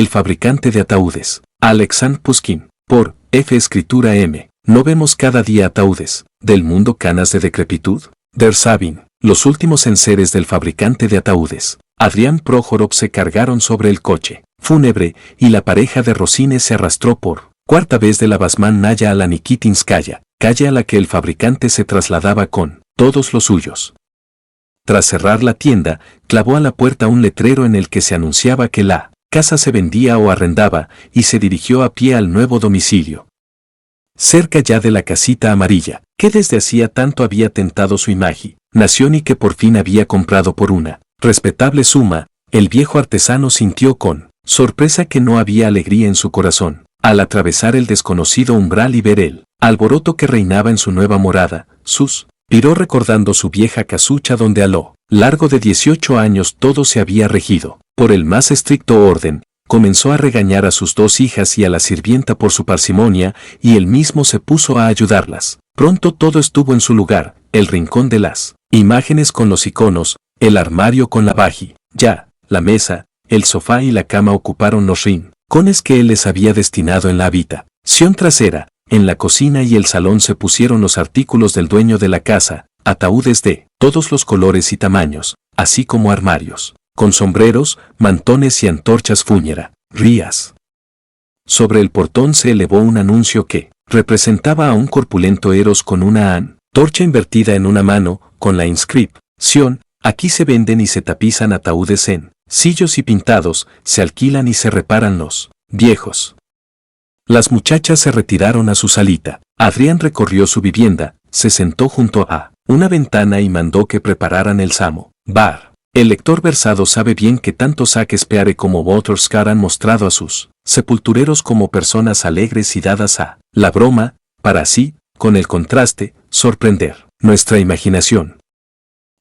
El fabricante de ataúdes. Alexandre Pushkin. Por F. Escritura M. ¿No vemos cada día ataúdes del mundo canas de decrepitud? Der Sabin. Los últimos enseres del fabricante de ataúdes. Adrián Prohorov se cargaron sobre el coche fúnebre y la pareja de Rosines se arrastró por cuarta vez de la Basman-Naya a la Nikitinskaya, calle a la que el fabricante se trasladaba con todos los suyos. Tras cerrar la tienda, clavó a la puerta un letrero en el que se anunciaba que la casa se vendía o arrendaba y se dirigió a pie al nuevo domicilio. Cerca ya de la casita amarilla, que desde hacía tanto había tentado su imaginación y que por fin había comprado por una respetable suma, el viejo artesano sintió con sorpresa que no había alegría en su corazón, al atravesar el desconocido umbral y ver el alboroto que reinaba en su nueva morada. Suspiró recordando su vieja casucha donde a lo largo de 18 años todo se había regido por el más estricto orden. Comenzó a regañar a sus 2 hijas y a la sirvienta por su parsimonia, y él mismo se puso a ayudarlas. Pronto todo estuvo en su lugar, el rincón de las imágenes con los iconos, el armario con la vajilla, la mesa, el sofá y la cama ocuparon los rincones que él les había destinado en la habitación trasera. En la cocina y el salón se pusieron los artículos del dueño de la casa, ataúdes de todos los colores y tamaños, así como armarios con sombreros, mantones y antorchas funerarias. Sobre el portón se elevó un anuncio que representaba a un corpulento Eros con una antorcha invertida en una mano, con la inscripción: aquí se venden y se tapizan ataúdes en sillos y pintados, se alquilan y se reparan los viejos. Las muchachas se retiraron a su salita. Adrián recorrió su vivienda, se sentó junto a una ventana y mandó que prepararan el samovar. El lector versado sabe bien que tanto Shakespeare como Waterscar han mostrado a sus sepultureros como personas alegres y dadas a la broma, para así, con el contraste, sorprender nuestra imaginación.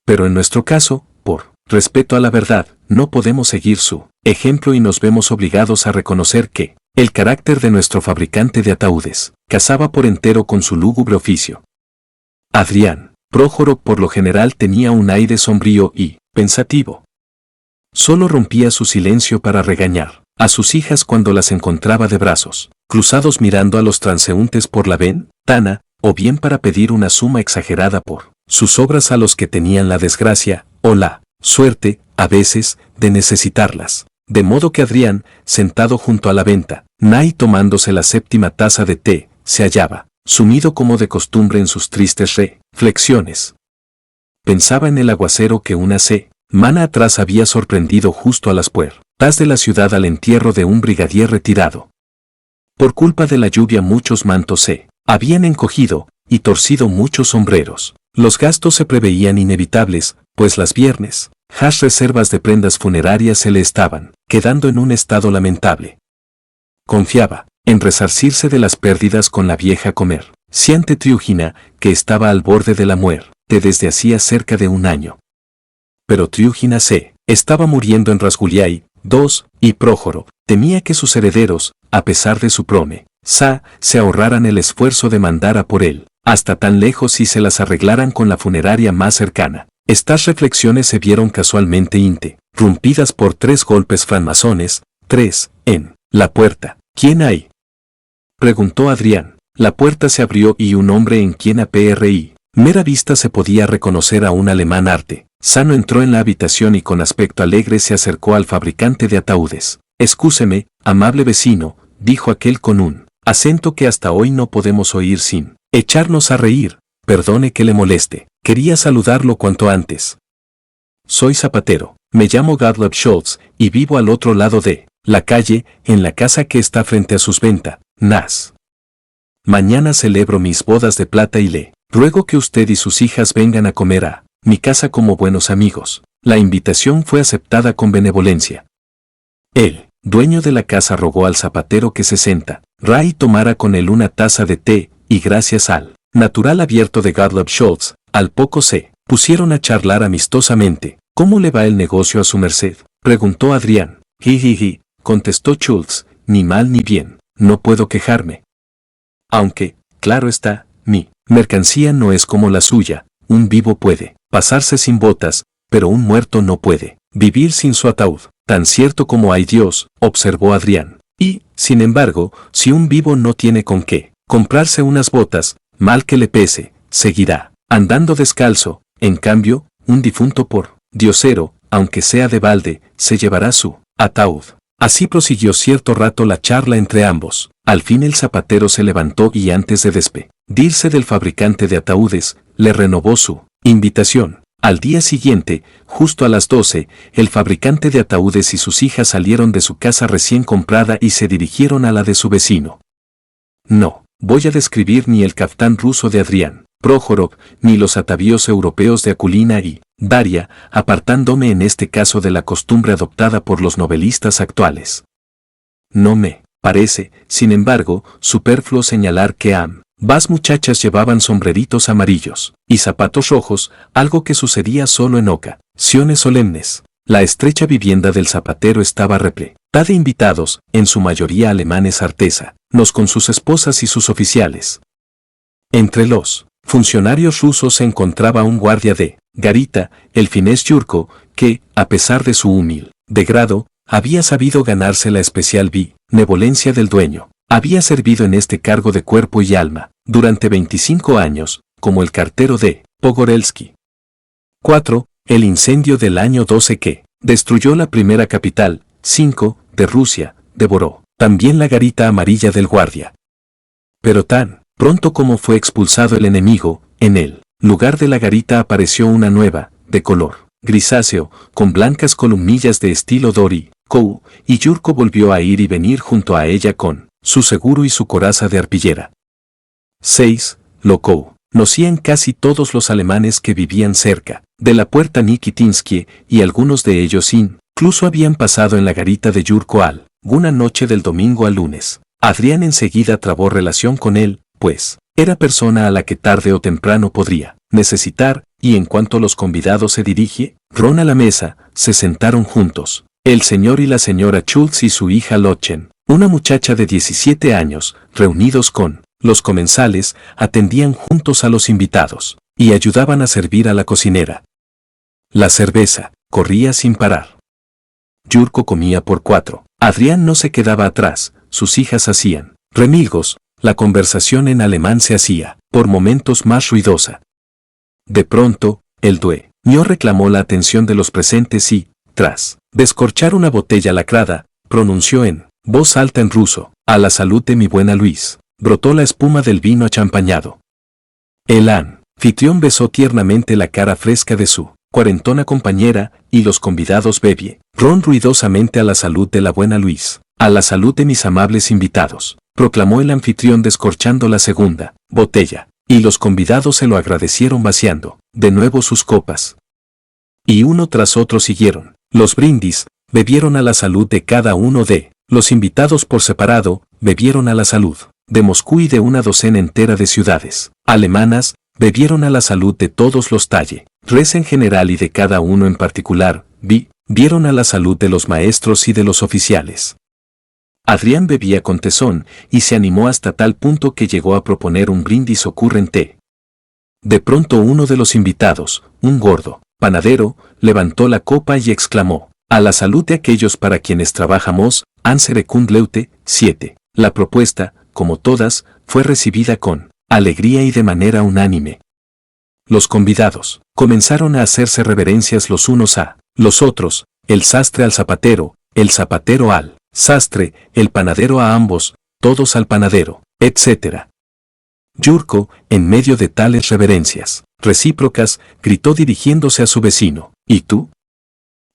Pero en nuestro caso, por respeto a la verdad, no podemos seguir su ejemplo y nos vemos obligados a reconocer que el carácter de nuestro fabricante de ataúdes casaba por entero con su lúgubre oficio. Adrián Prohorov por lo general tenía un aire sombrío y pensativo. Solo rompía su silencio para regañar a sus hijas cuando las encontraba de brazos cruzados mirando a los transeúntes por la ventana, o bien para pedir una suma exagerada por sus obras a los que tenían la desgracia, o la suerte, a veces, de necesitarlas. De modo que Adrián, sentado junto a la ventana y tomándose la 7ª taza de té, se hallaba sumido como de costumbre en sus tristes reflexiones. Pensaba en el aguacero que una semana atrás había sorprendido justo a las puertas de la ciudad al entierro de un brigadier retirado. Por culpa de la lluvia muchos mantos se habían encogido y torcido muchos sombreros. Los gastos se preveían inevitables, pues las viernes reservas de prendas funerarias se le estaban quedando en un estado lamentable. Confiaba en resarcirse de las pérdidas con la vieja comerciante Triúgina, que estaba al borde de la muerte desde hacía cerca de un año. Pero Triúgina se estaba muriendo en Rasguliay, y Prohorov temía que sus herederos, a pesar de su promesa, se ahorraran el esfuerzo de mandar a por él hasta tan lejos y se las arreglaran con la funeraria más cercana. Estas reflexiones se vieron casualmente interrumpidas por 3 golpes francmasones, 3, en la puerta. ¿Quién hay?, preguntó Adrián. La puerta se abrió y un hombre en quien a primera vista se podía reconocer a un alemán artesano entró en la habitación y con aspecto alegre se acercó al fabricante de ataúdes. «Excúseme, amable vecino», dijo aquel con un acento que hasta hoy no podemos oír sin echarnos a reír. «Perdone que le moleste, quería saludarlo cuanto antes. Soy zapatero, me llamo Gottlob Scholz y vivo al otro lado de la calle, en la casa que está frente a sus ventanas. Mañana celebro mis bodas de plata y le ruego que usted y sus hijas vengan a comer a mi casa como buenos amigos». La invitación fue aceptada con benevolencia. El dueño de la casa rogó al zapatero que se sentara y tomara con él una taza de té, y gracias al natural abierto de Gottlob Scholz, al poco se pusieron a charlar amistosamente. «¿Cómo le va el negocio a su merced?», preguntó Adrián. «Jijiji», contestó Schultz, «ni mal ni bien, no puedo quejarme. Aunque, claro está, mi mercancía no es como la suya, un vivo puede pasarse sin botas, pero un muerto no puede vivir sin su ataúd. tan cierto como hay Dios, observó Adrián. Y, sin embargo, si un vivo no tiene con qué comprarse unas botas, mal que le pese, seguirá andando descalzo. En cambio, un difunto por diosero, aunque sea de balde, se llevará su ataúd. Así prosiguió cierto rato la charla entre ambos. Al fin el zapatero se levantó y antes de despedirse del fabricante de ataúdes, le renovó su invitación. Al día siguiente, justo a las 12, el fabricante de ataúdes y sus hijas salieron de su casa recién comprada y se dirigieron a la de su vecino. No voy a describir ni el caftán ruso de Adrián Prohorov, ni los atavíos europeos de Akulina y Daria, apartándome en este caso de la costumbre adoptada por los novelistas actuales. No me parece, sin embargo, superfluo señalar que ambas muchachas llevaban sombreritos amarillos y zapatos rojos, algo que sucedía solo en ocasiones solemnes. La estrecha vivienda del zapatero estaba repleta de invitados, en su mayoría alemanes artesanos con sus esposas y sus oficiales. Entre los funcionarios rusos se encontraba un guardia de garita, el finés Yurko, que, a pesar de su humilde grado, había sabido ganarse la especial benevolencia del dueño. Había servido en este cargo de cuerpo y alma durante 25 años, como el cartero de Pogorelsky. 4. El incendio del año 12 que destruyó la primera capital, 5, de Rusia, devoró también la garita amarilla del guardia. Pero tan pronto como fue expulsado el enemigo, en el lugar de la garita apareció una nueva, de color grisáceo, con blancas columnillas de estilo Dori-Kou, y Yurko volvió a ir y venir junto a ella con su seguro y su coraza de arpillera. 6. Lo conocían casi todos los alemanes que vivían cerca de la puerta Nikitinsky, y algunos de ellos incluso habían pasado en la garita de Yurko alguna noche del domingo al lunes. Adrián enseguida trabó relación con él, pues era persona a la que tarde o temprano podría necesitar, y en cuanto los convidados se dirigieron a la mesa, se sentaron juntos. El señor y la señora Schultz y su hija Lochen, una muchacha de 17 años, reunidos con los comensales, atendían juntos a los invitados y ayudaban a servir a la cocinera. La cerveza corría sin parar. Yurko comía por 4. Adrián no se quedaba atrás, sus hijas hacían remilgos, la conversación en alemán se hacía, por momentos, más ruidosa. De pronto, el dueño reclamó la atención de los presentes y, tras descorchar una botella lacrada, pronunció en voz alta en ruso: «A la salud de mi buena Luis». Brotó la espuma del vino achampañado. El anfitrión besó tiernamente la cara fresca de su cuarentona compañera, y los convidados bebieron ruidosamente a la salud de la buena Luis. «A la salud de mis amables invitados», proclamó el anfitrión descorchando la segunda botella, y los convidados se lo agradecieron vaciando de nuevo sus copas. Y uno tras otro siguieron los brindis, bebieron a la salud de cada uno de los invitados por separado, bebieron a la salud de Moscú y de una docena entera de ciudades alemanas, bebieron a la salud de todos los talleres en general y de cada uno en particular, bebieron a la salud de los maestros y de los oficiales. Adrián bebía con tesón y se animó hasta tal punto que llegó a proponer un brindis ocurrente. De pronto uno de los invitados, un gordo panadero, levantó la copa y exclamó: «A la salud de aquellos para quienes trabajamos, Ansere Kund Leute». 7. La propuesta, como todas, fue recibida con alegría y de manera unánime. Los convidados comenzaron a hacerse reverencias los unos a los otros, el sastre al zapatero, el zapatero al sastre, el panadero a ambos, todos al panadero, etc. Yurko, en medio de tales reverencias recíprocas, gritó dirigiéndose a su vecino: «¿Y tú?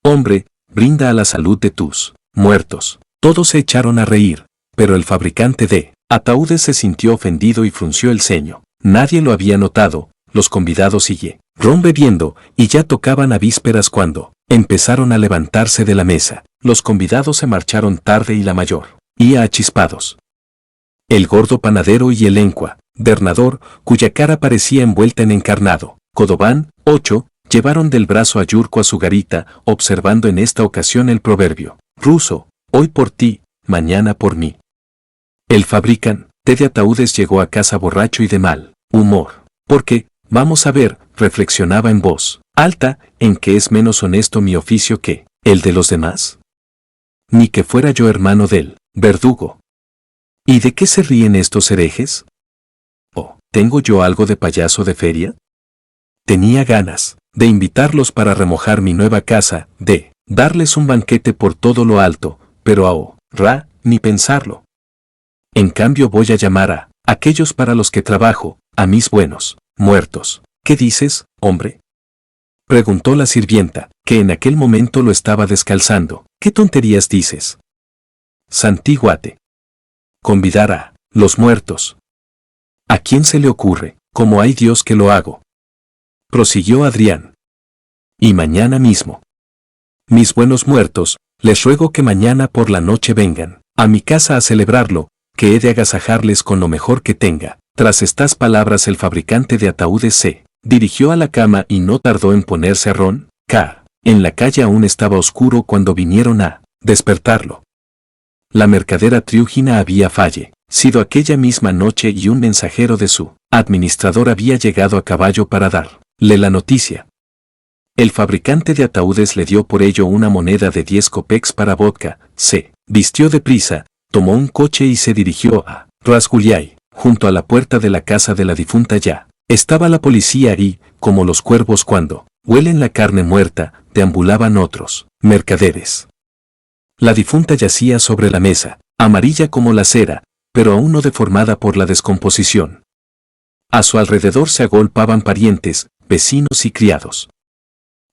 Hombre, brinda a la salud de tus muertos». Todos se echaron a reír, pero el fabricante de ataúdes se sintió ofendido y frunció el ceño. Nadie lo había notado. Los convidados siguieron bebiendo y ya tocaban a vísperas cuando empezaron a levantarse de la mesa. Los convidados se marcharon tarde y la mayoría achispados. El gordo panadero y el encuadernador, cuya cara parecía envuelta en encarnado codobán, 8, llevaron del brazo a Yurko a su garita, observando en esta ocasión el proverbio ruso: «Hoy por ti, mañana por mí». El fabricante de ataúdes llegó a casa borracho y de mal humor, porque, vamos a ver, reflexionaba en voz alta, ¿en qué es menos honesto mi oficio que el de los demás? ni que fuera yo hermano del verdugo. ¿Y de qué se ríen estos herejes? ¿O tengo yo algo de payaso de feria? Tenía ganas de invitarlos para remojar mi nueva casa, de darles un banquete por todo lo alto, pero ni pensarlo. En cambio voy a llamar a aquellos para los que trabajo, a mis buenos muertos. ¿Qué dices, hombre?, preguntó la sirvienta, que en aquel momento lo estaba descalzando. ¿Qué tonterías dices? Santiguate. Convidar a los muertos. ¿A quién se le ocurre? Como hay Dios que lo hago. Prosiguió Adrián. Y mañana mismo. Mis buenos muertos, les ruego que mañana por la noche vengan a mi casa a celebrarlo, que he de agasajarles con lo mejor que tenga. Tras estas palabras el fabricante de ataúdes se dirigió a la cama y no tardó en ponerse a roncar. En la calle aún estaba oscuro cuando vinieron a despertarlo. La mercadera Triúgina había fallecido aquella misma noche y un mensajero de su administrador había llegado a caballo para darle la noticia. El fabricante de ataúdes le dio por ello una moneda de 10 copecs para vodka, se vistió deprisa, tomó un coche y se dirigió a Razguliay. Junto a la puerta de la casa de la difunta ya estaba la policía y, como los cuervos cuando huelen la carne muerta, deambulaban otros mercaderes. La difunta yacía sobre la mesa, amarilla como la cera, pero aún no deformada por la descomposición. A su alrededor se agolpaban parientes, vecinos y criados.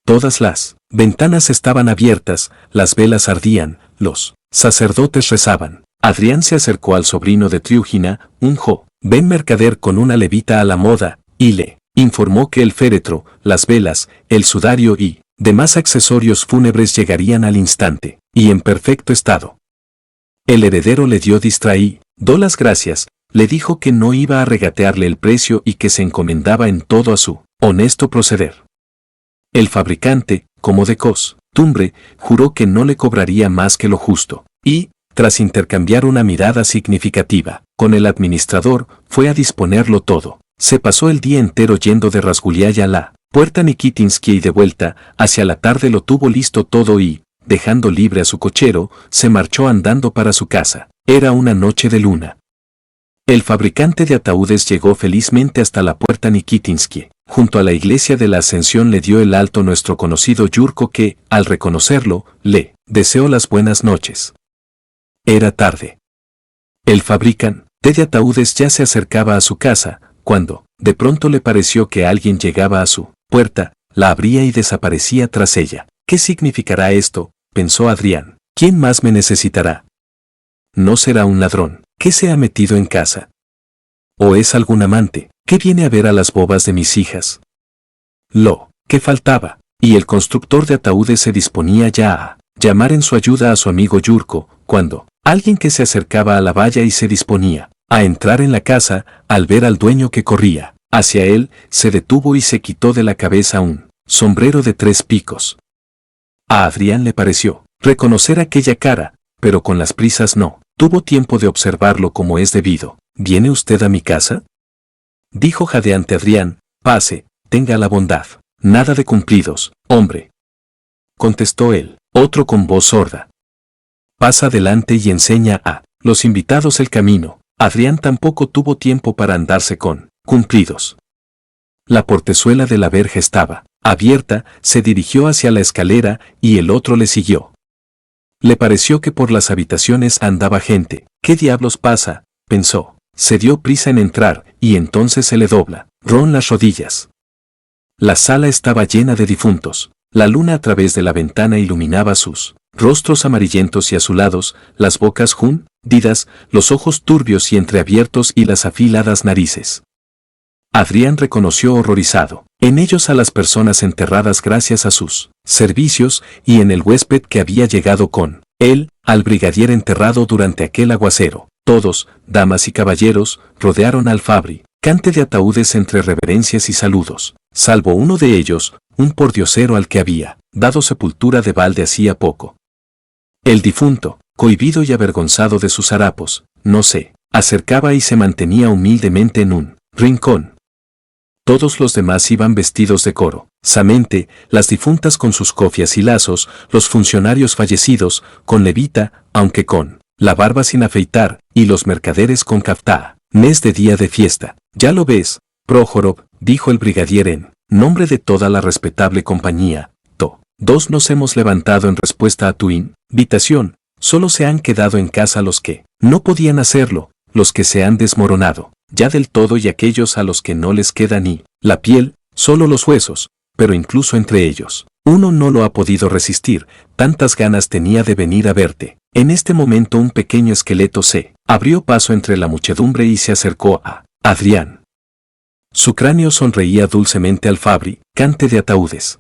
Todas las ventanas estaban abiertas, las velas ardían, los sacerdotes rezaban. Adrián se acercó al sobrino de Triúgina, un joven mercader con una levita a la moda, y le informó que el féretro, las velas, el sudario y demás accesorios fúnebres llegarían al instante, y en perfecto estado. El heredero le dio las gracias, le dijo que no iba a regatearle el precio y que se encomendaba en todo a su honesto proceder. El fabricante, como de costumbre, juró que no le cobraría más que lo justo, y, tras intercambiar una mirada significativa con el administrador, fue a disponerlo todo. Se pasó el día entero yendo de Razguliay a la puerta Nikitinsky y de vuelta, hacia la tarde lo tuvo listo todo y, dejando libre a su cochero, se marchó andando para su casa. Era una noche de luna. El fabricante de ataúdes llegó felizmente hasta la puerta Nikitinsky. Junto a la iglesia de la Ascensión le dio el alto nuestro conocido Yurko que, al reconocerlo, le deseó las buenas noches. Era tarde. El fabricante de ataúdes ya se acercaba a su casa, cuando, de pronto le pareció que alguien llegaba a su puerta, la abría y desaparecía tras ella. ¿Qué significará esto?, pensó Adrián. ¿Quién más me necesitará? ¿No será un ladrón que se ha metido en casa? ¿O es algún amante que viene a ver a las bobas de mis hijas? Lo que faltaba, y el constructor de ataúdes se disponía ya a llamar en su ayuda a su amigo Yurko, cuando alguien que se acercaba a la valla y se disponía a entrar en la casa, al ver al dueño que corría hacia él, se detuvo y se quitó de la cabeza un sombrero de 3 picos. A Adrián le pareció reconocer aquella cara, pero con las prisas no tuvo tiempo de observarlo como es debido. ¿Viene usted a mi casa?, dijo jadeante Adrián. Pase, tenga la bondad. Nada de cumplidos, hombre, contestó él, otro con voz sorda. Pasa adelante y enseña a los invitados el camino. Adrián tampoco tuvo tiempo para andarse con cumplidos. La portezuela de la verja estaba abierta, se dirigió hacia la escalera y el otro le siguió. Le pareció que por las habitaciones andaba gente. ¿Qué diablos pasa?, pensó. Se dio prisa en entrar y entonces se le doblaron las rodillas. La sala estaba llena de difuntos. La luna a través de la ventana iluminaba sus rostros amarillentos y azulados, las bocas hundidas, los ojos turbios y entreabiertos y las afiladas narices. Adrián reconoció horrorizado en ellos a las personas enterradas gracias a sus servicios y en el huésped que había llegado con él, al brigadier enterrado durante aquel aguacero. Todos, damas y caballeros, rodearon al fabricante de ataúdes entre reverencias y saludos, salvo uno de ellos, un pordiosero al que había dado sepultura de balde hacía poco. El difunto, cohibido y avergonzado de sus harapos, no se acercaba y se mantenía humildemente en un rincón. Todos los demás iban vestidos de coro. Samente, las difuntas con sus cofias y lazos, los funcionarios fallecidos, con levita, aunque con la barba sin afeitar, y los mercaderes con caftá. Mes de día de fiesta. Ya lo ves, Prójoro, dijo el brigadier en nombre de toda la respetable compañía. Dos nos hemos levantado en respuesta a tu invitación, solo se han quedado en casa los que no podían hacerlo, los que se han desmoronado, ya del todo y aquellos a los que no les queda ni la piel, solo los huesos, pero incluso entre ellos, uno no lo ha podido resistir, tantas ganas tenía de venir a verte. En este momento un pequeño esqueleto se abrió paso entre la muchedumbre y se acercó a Adrián. Su cráneo sonreía dulcemente al fabricante de ataúdes.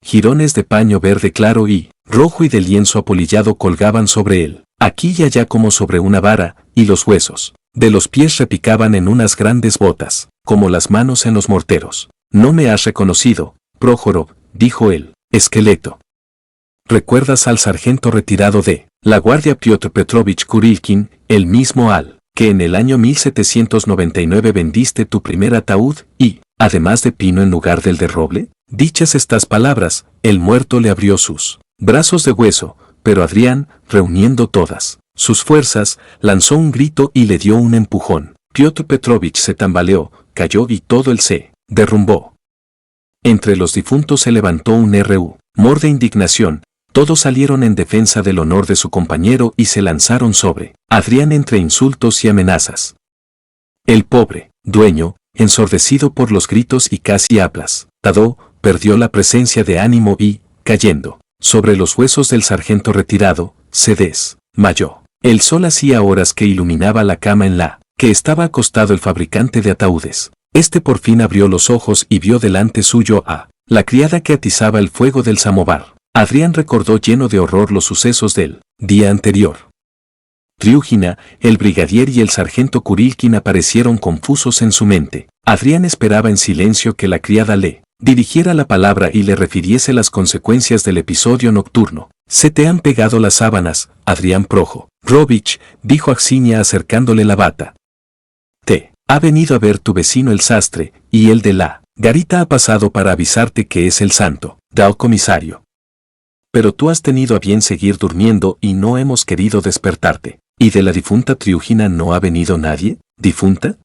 Jirones de paño verde claro y rojo y de lienzo apolillado colgaban sobre él, aquí y allá como sobre una vara, y los huesos de los pies repicaban en unas grandes botas, como las manos en los morteros. «No me has reconocido, Prójoro», dijo el esqueleto. «¿Recuerdas al sargento retirado de la guardia Piotr Petrovich Kurilkin, el mismo al que en el año 1799 vendiste tu primer ataúd y, además de pino en lugar del de roble?» Dichas estas palabras, el muerto le abrió sus brazos de hueso, pero Adrián, reuniendo todas sus fuerzas, lanzó un grito y le dio un empujón. Piotr Petrovich se tambaleó, cayó y todo él se derrumbó. Entre los difuntos se levantó un rumor de indignación, todos salieron en defensa del honor de su compañero y se lanzaron sobre Adrián entre insultos y amenazas. El pobre dueño, ensordecido por los gritos y casi aplastado, perdió la presencia de ánimo y, cayendo sobre los huesos del sargento retirado, se desmayó. El sol hacía horas que iluminaba la cama en la que estaba acostado el fabricante de ataúdes. Este por fin abrió los ojos y vio delante suyo a la criada que atizaba el fuego del samovar. Adrián recordó lleno de horror los sucesos del día anterior. Triúgina, el brigadier y el sargento Kurilkin aparecieron confusos en su mente. Adrián esperaba en silencio que la criada le dirigiera la palabra y le refiriese las consecuencias del episodio nocturno. «Se te han pegado las sábanas, Adrián Projorovich», dijo Axinia acercándole la bata. «Te ha venido a ver tu vecino el sastre, y el de la garita ha pasado para avisarte que es el santo del comisario. Pero tú has tenido a bien seguir durmiendo y no hemos querido despertarte. ¿Y de la difunta Triúgina no ha venido nadie? ¿Difunta?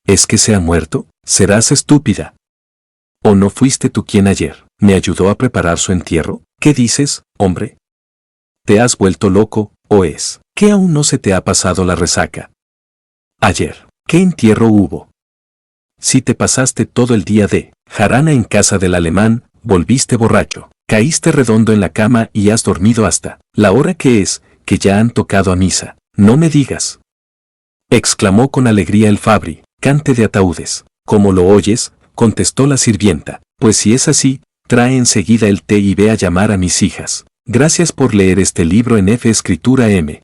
¿Es que se ha muerto? Serás estúpida. ¿O no fuiste tú quien ayer me ayudó a preparar su entierro? ¿Qué dices, hombre? ¿Te has vuelto loco, o es que aún no se te ha pasado la resaca? Ayer, ¿qué entierro hubo? Si te pasaste todo el día de jarana en casa del alemán, volviste borracho, caíste redondo en la cama y has dormido hasta la hora que es, que ya han tocado a misa. No me digas», exclamó con alegría el fabricante de ataúdes. «¿Cómo lo oyes?», contestó la sirvienta. «Pues si es así, trae enseguida el té y ve a llamar a mis hijas. Gracias por leer este libro en F Escritura M.